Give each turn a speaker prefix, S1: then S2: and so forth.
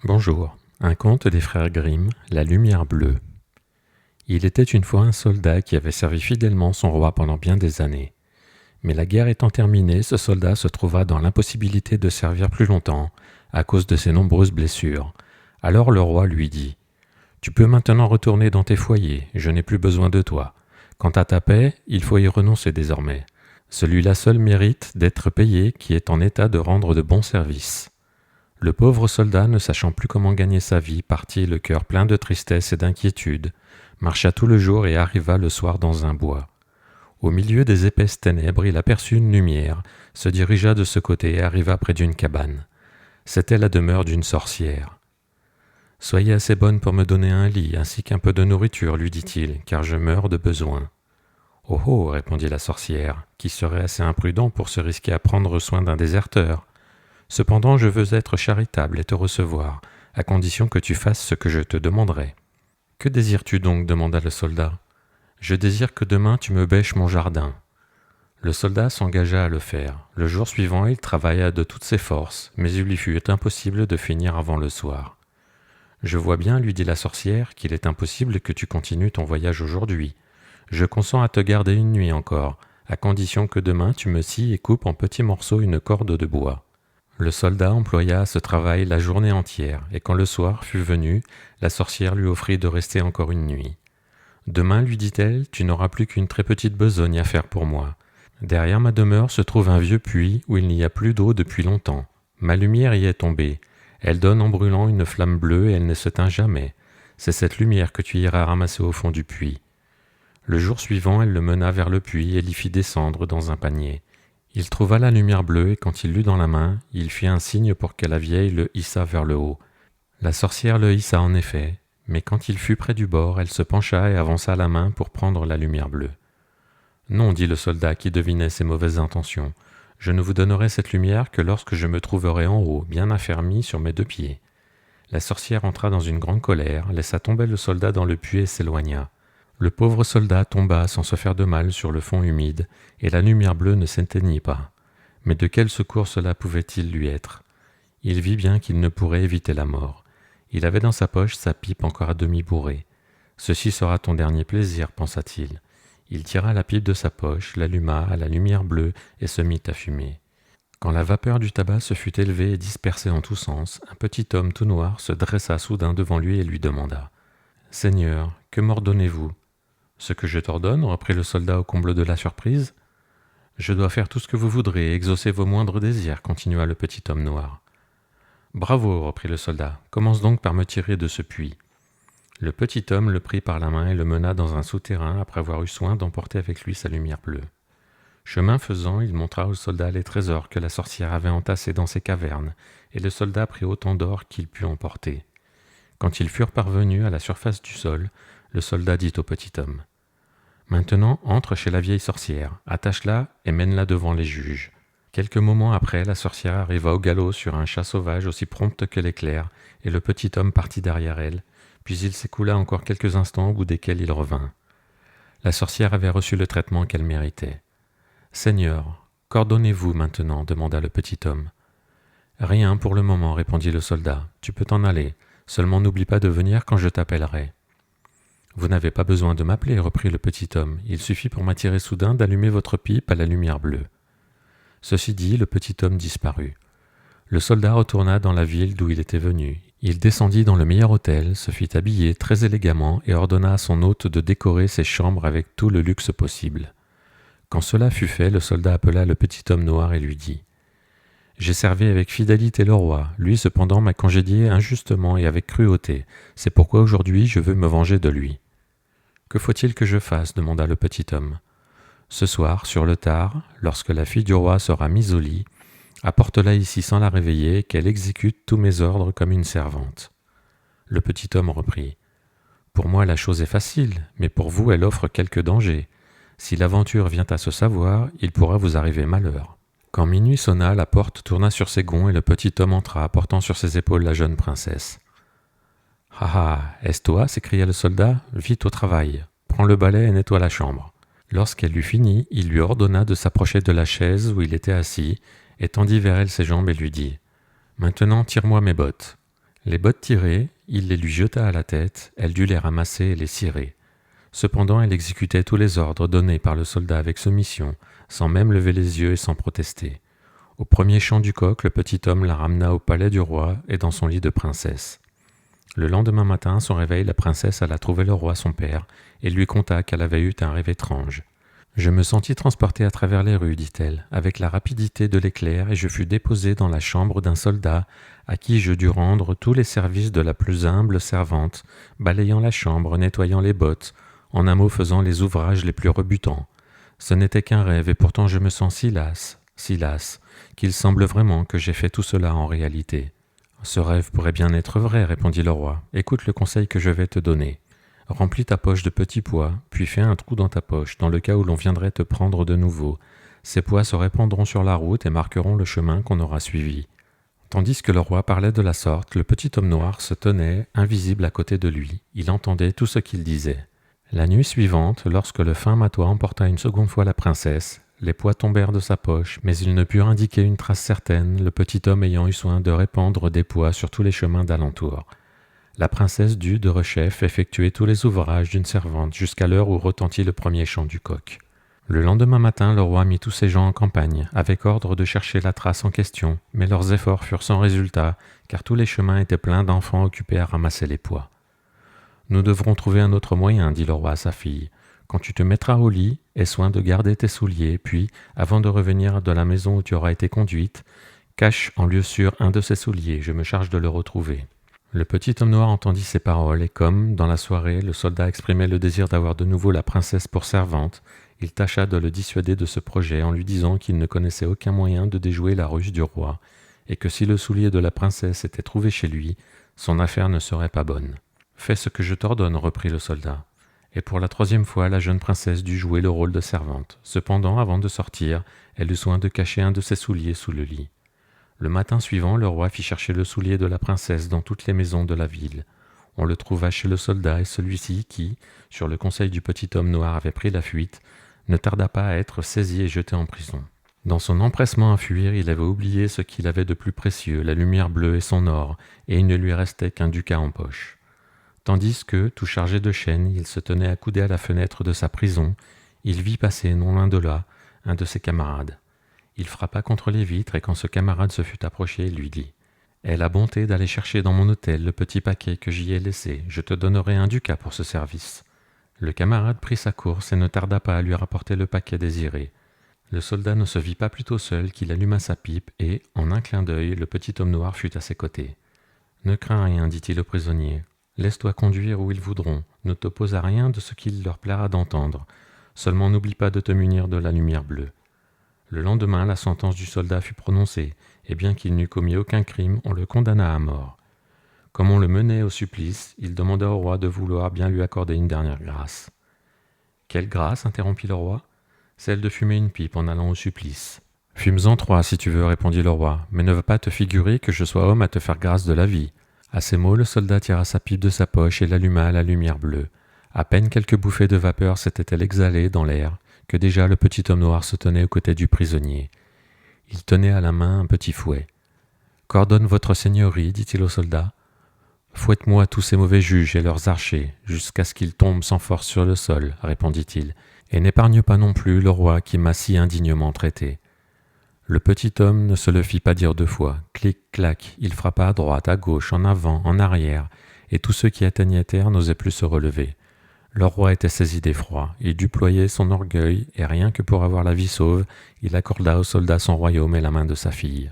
S1: Bonjour, un conte des frères Grimm, La lumière bleue. Il était une fois un soldat qui avait servi fidèlement son roi pendant bien des années. Mais la guerre étant terminée, ce soldat se trouva dans l'impossibilité de servir plus longtemps à cause de ses nombreuses blessures. Alors le roi lui dit : « Tu peux maintenant retourner dans tes foyers, je n'ai plus besoin de toi. Quant à ta paix, il faut y renoncer désormais. Celui-là seul mérite d'être payé qui est en état de rendre de bons services. » Le pauvre soldat, ne sachant plus comment gagner sa vie, partit le cœur plein de tristesse et d'inquiétude, marcha tout le jour et arriva le soir dans un bois. Au milieu des épaisses ténèbres, il aperçut une lumière, se dirigea de ce côté et arriva près d'une cabane. C'était la demeure d'une sorcière. « Soyez assez bonne pour me donner un lit, ainsi qu'un peu de nourriture, lui dit-il, car je meurs de besoin. »« Oh oh, répondit la sorcière, qui serait assez imprudent pour se risquer à prendre soin d'un déserteur. Cependant, je veux être charitable et te recevoir, à condition que tu fasses ce que je te demanderai. »« Que désires-tu donc ? demanda le soldat. »« Je désire que demain tu me bêches mon jardin. » Le soldat s'engagea à le faire. Le jour suivant, il travailla de toutes ses forces, mais il lui fut impossible de finir avant le soir. « Je vois bien, lui dit la sorcière, qu'il est impossible que tu continues ton voyage aujourd'hui. Je consens à te garder une nuit encore, à condition que demain tu me scies et coupes en petits morceaux une corde de bois. » Le soldat employa à ce travail la journée entière, et quand le soir fut venu, la sorcière lui offrit de rester encore une nuit. « Demain, lui dit-elle, tu n'auras plus qu'une très petite besogne à faire pour moi. Derrière ma demeure se trouve un vieux puits où il n'y a plus d'eau depuis longtemps. Ma lumière y est tombée. Elle donne en brûlant une flamme bleue et elle ne s'éteint jamais. C'est cette lumière que tu iras ramasser au fond du puits. » Le jour suivant, elle le mena vers le puits et l'y fit descendre dans un panier. Il trouva la lumière bleue et quand il l'eut dans la main, il fit un signe pour que la vieille le hissa vers le haut. La sorcière le hissa en effet, mais quand il fut près du bord, elle se pencha et avança la main pour prendre la lumière bleue. « Non, dit le soldat qui devinait ses mauvaises intentions, je ne vous donnerai cette lumière que lorsque je me trouverai en haut, bien affermi sur mes deux pieds. » La sorcière entra dans une grande colère, laissa tomber le soldat dans le puits et s'éloigna. Le pauvre soldat tomba sans se faire de mal sur le fond humide, et la lumière bleue ne s'éteignit pas. Mais de quel secours cela pouvait-il lui être ? Il vit bien qu'il ne pourrait éviter la mort. Il avait dans sa poche sa pipe encore à demi bourrée. « Ceci sera ton dernier plaisir, pensa-t-il. » Il tira la pipe de sa poche, l'alluma à la lumière bleue et se mit à fumer. Quand la vapeur du tabac se fut élevée et dispersée en tous sens, un petit homme tout noir se dressa soudain devant lui et lui demanda : « Seigneur, que m'ordonnez-vous ? » « Ce que je t'ordonne, reprit le soldat au comble de la surprise. « Je dois faire tout ce que vous voudrez et exaucer vos moindres désirs, continua le petit homme noir. »« Bravo, reprit le soldat, commence donc par me tirer de ce puits. » Le petit homme le prit par la main et le mena dans un souterrain après avoir eu soin d'emporter avec lui sa lumière bleue. Chemin faisant, il montra au soldat les trésors que la sorcière avait entassés dans ses cavernes, et le soldat prit autant d'or qu'il put emporter. Quand ils furent parvenus à la surface du sol, le soldat dit au petit homme : « Maintenant, entre chez la vieille sorcière, attache-la et mène-la devant les juges. » Quelques moments après, la sorcière arriva au galop sur un chat sauvage aussi prompte que l'éclair, et le petit homme partit derrière elle, puis il s'écoula encore quelques instants au bout desquels il revint. La sorcière avait reçu le traitement qu'elle méritait. « Seigneur, qu'ordonnez-vous maintenant ? demanda le petit homme. « Rien pour le moment, répondit le soldat. Tu peux t'en aller. Seulement n'oublie pas de venir quand je t'appellerai. » « Vous n'avez pas besoin de m'appeler, reprit le petit homme. Il suffit pour m'attirer soudain d'allumer votre pipe à la lumière bleue. » Ceci dit, le petit homme disparut. Le soldat retourna dans la ville d'où il était venu. Il descendit dans le meilleur hôtel, se fit habiller très élégamment et ordonna à son hôte de décorer ses chambres avec tout le luxe possible. Quand cela fut fait, le soldat appela le petit homme noir et lui dit : « J'ai servi avec fidélité le roi, lui cependant m'a congédié injustement et avec cruauté. C'est pourquoi aujourd'hui je veux me venger de lui. » « Que faut-il que je fasse ? demanda le petit homme. « Ce soir, sur le tard, lorsque la fille du roi sera mise au lit, apporte-la ici sans la réveiller, qu'elle exécute tous mes ordres comme une servante. » Le petit homme reprit : « Pour moi la chose est facile, mais pour vous elle offre quelque danger. Si l'aventure vient à se savoir, il pourra vous arriver malheur. » Quand minuit sonna, la porte tourna sur ses gonds et le petit homme entra, portant sur ses épaules la jeune princesse. « Ah ah, est-ce toi ? s'écria le soldat. « Vite au travail. Prends le balai et nettoie la chambre. » Lorsqu'elle eut fini, il lui ordonna de s'approcher de la chaise où il était assis, et tendit vers elle ses jambes et lui dit : « Maintenant, tire-moi mes bottes. » Les bottes tirées, il les lui jeta à la tête, elle dut les ramasser et les cirer. Cependant, elle exécutait tous les ordres donnés par le soldat avec soumission, sans même lever les yeux et sans protester. Au premier chant du coq, le petit homme la ramena au palais du roi et dans son lit de princesse. Le lendemain matin, à son réveil, la princesse alla trouver le roi son père et lui conta qu'elle avait eu un rêve étrange. « Je me sentis transportée à travers les rues, dit-elle, avec la rapidité de l'éclair, et je fus déposée dans la chambre d'un soldat à qui je dus rendre tous les services de la plus humble servante, balayant la chambre, nettoyant les bottes, en un mot faisant les ouvrages les plus rebutants. Ce n'était qu'un rêve, et pourtant je me sens si lasse, qu'il semble vraiment que j'ai fait tout cela en réalité. » « Ce rêve pourrait bien être vrai, répondit le roi. Écoute le conseil que je vais te donner. Remplis ta poche de petits pois, puis fais un trou dans ta poche, dans le cas où l'on viendrait te prendre de nouveau. Ces pois se répandront sur la route et marqueront le chemin qu'on aura suivi. » Tandis que le roi parlait de la sorte, le petit homme noir se tenait, invisible à côté de lui. Il entendait tout ce qu'il disait. La nuit suivante, lorsque le fin matois emporta une seconde fois la princesse, les pois tombèrent de sa poche, mais ils ne purent indiquer une trace certaine, le petit homme ayant eu soin de répandre des pois sur tous les chemins d'alentour. La princesse dut, de rechef, effectuer tous les ouvrages d'une servante jusqu'à l'heure où retentit le premier chant du coq. Le lendemain matin, le roi mit tous ses gens en campagne, avec ordre de chercher la trace en question, mais leurs efforts furent sans résultat, car tous les chemins étaient pleins d'enfants occupés à ramasser les pois. « Nous devrons trouver un autre moyen, dit le roi à sa fille. Quand tu te mettras au lit, aie soin de garder tes souliers, puis, avant de revenir de la maison où tu auras été conduite, cache en lieu sûr un de ces souliers, je me charge de le retrouver. » Le petit homme noir entendit ces paroles, et comme, dans la soirée, le soldat exprimait le désir d'avoir de nouveau la princesse pour servante, il tâcha de le dissuader de ce projet en lui disant qu'il ne connaissait aucun moyen de déjouer la ruse du roi, et que si le soulier de la princesse était trouvé chez lui, son affaire ne serait pas bonne. « Fais ce que je t'ordonne, reprit le soldat. Et pour la troisième fois, la jeune princesse dut jouer le rôle de servante. Cependant, avant de sortir, elle eut soin de cacher un de ses souliers sous le lit. Le matin suivant, le roi fit chercher le soulier de la princesse dans toutes les maisons de la ville. On le trouva chez le soldat, et celui-ci, qui, sur le conseil du petit homme noir, avait pris la fuite, ne tarda pas à être saisi et jeté en prison. Dans son empressement à fuir, il avait oublié ce qu'il avait de plus précieux, la lumière bleue et son or, et il ne lui restait qu'un ducat en poche. Tandis que, tout chargé de chaînes, il se tenait accoudé à la fenêtre de sa prison, il vit passer, non loin de là, un de ses camarades. Il frappa contre les vitres, et quand ce camarade se fut approché, il lui dit « Aie la bonté d'aller chercher dans mon hôtel le petit paquet que j'y ai laissé, je te donnerai un ducat pour ce service. » Le camarade prit sa course et ne tarda pas à lui rapporter le paquet désiré. Le soldat ne se vit pas plutôt seul qu'il alluma sa pipe, et, en un clin d'œil, le petit homme noir fut à ses côtés. « Ne crains rien, dit-il au prisonnier. Laisse-toi conduire où ils voudront, ne t'oppose à rien de ce qu'il leur plaira d'entendre, seulement n'oublie pas de te munir de la lumière bleue. » Le lendemain, la sentence du soldat fut prononcée, et bien qu'il n'eût commis aucun crime, on le condamna à mort. Comme on le menait au supplice, il demanda au roi de vouloir bien lui accorder une dernière grâce. « Quelle grâce ?» interrompit le roi. « Celle de fumer une pipe en allant au supplice. »« Fume-en 3 si tu veux, répondit le roi, mais ne va pas te figurer que je sois homme à te faire grâce de la vie. » À ces mots, le soldat tira sa pipe de sa poche et l'alluma à la lumière bleue. À peine quelques bouffées de vapeur s'étaient-elles exhalées dans l'air, que déjà le petit homme noir se tenait aux côtés du prisonnier. Il tenait à la main un petit fouet. « Qu'ordonne votre seigneurie, dit-il au soldat. « Fouette-moi tous ces mauvais juges et leurs archers, jusqu'à ce qu'ils tombent sans force sur le sol, répondit-il, et n'épargne pas non plus le roi qui m'a si indignement traité. » Le petit homme ne se le fit pas dire deux fois. Clic-clac, il frappa à droite, à gauche, en avant, en arrière, et tous ceux qui atteignaient terre n'osaient plus se relever. Le roi était saisi d'effroi, il déployait son orgueil, et rien que pour avoir la vie sauve, il accorda au soldat son royaume et la main de sa fille.